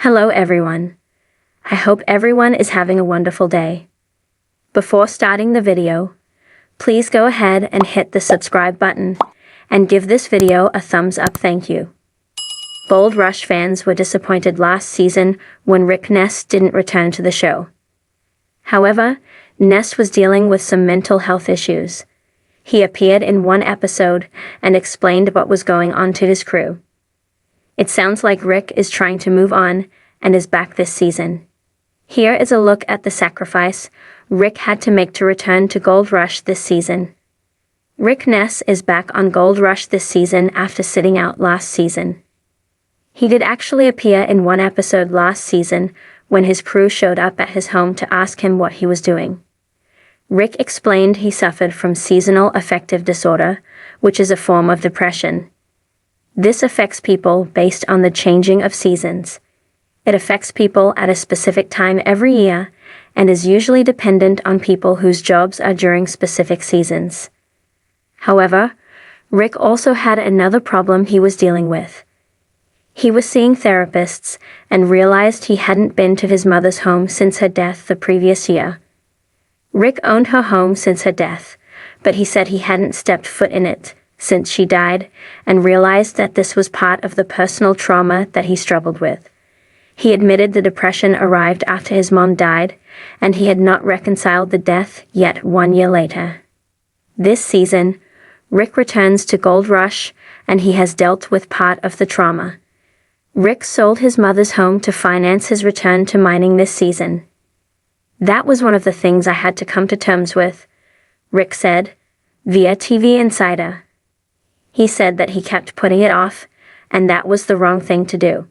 Hello everyone. I hope everyone is having a wonderful day. Before starting the video, please go ahead and hit the subscribe button and give this video a thumbs up. Thank you. Gold Rush fans were disappointed last season when Ness didn't return to the show. However, Ness was dealing with some mental health issues. He appeared in one episode and explained what was going on to his crew. It sounds like Rick is trying to move on and is back this season. Here is a look at the sacrifice Rick had to make to return to Gold Rush this season. Ness is back on Gold Rush this season after sitting out last season. He did actually appear in one episode last season when his crew showed up at his home to ask him what he was doing. Rick explained he suffered from seasonal affective disorder, which is a form of depression. This affects people based on the changing of seasons. It affects people at a specific time every year and is usually dependent on people whose jobs are during specific seasons. However, Rick also had another problem he was dealing with. He was seeing therapists and realized he hadn't been to his mother's home since her death the previous year. Rick owned her home since her death, but he said he hadn't stepped foot in it since she died and realized that this was part of the personal trauma that he struggled with. He admitted the depression arrived after his mom died, and he had not reconciled the death yet 1 year later. This season, Rick returns to Gold Rush, and he has dealt with part of the trauma. Rick sold his mother's home to finance his return to mining this season. "That was one of the things I had to come to terms with," Rick said, via TV Insider. He said that he kept putting it off, and that was the wrong thing to do.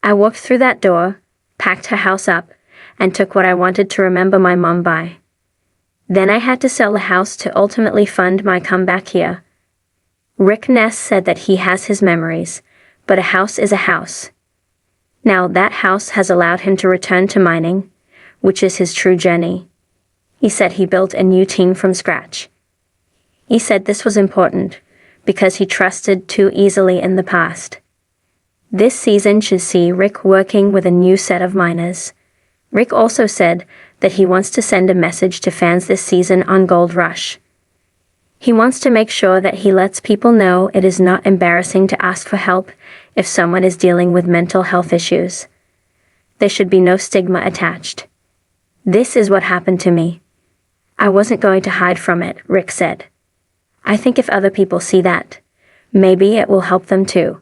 "I walked through that door, packed her house up, and took what I wanted to remember my mom by. Then I had to sell the house to ultimately fund my comeback here." Ness said that he has his memories, but a house is a house. Now that house has allowed him to return to mining, which is his true journey. He said he built a new team from scratch. He said this was important because he trusted too easily in the past. This season should see Rick working with a new set of miners. Rick also said that he wants to send a message to fans this season on Gold Rush. He wants to make sure that he lets people know it is not embarrassing to ask for help if someone is dealing with mental health issues. There should be no stigma attached. "This is what happened to me. I wasn't going to hide from it," Rick said. "I think if other people see that, maybe it will help them too."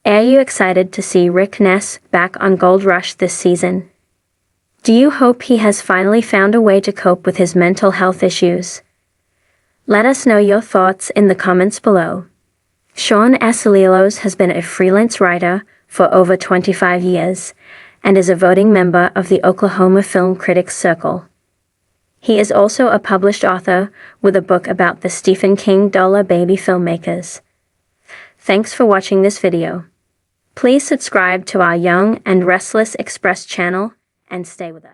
Are you excited to see Ness back on Gold Rush this season? Do you hope he has finally found a way to cope with his mental health issues? Let us know your thoughts in the comments below. Sean Asalilos has been a freelance writer for over 25 years and is a voting member of the Oklahoma Film Critics Circle. He is also a published author with a book about the Stephen King Dollar Baby filmmakers. Thanks for watching this video. Please subscribe to our Young and Restless Express channel and stay with us.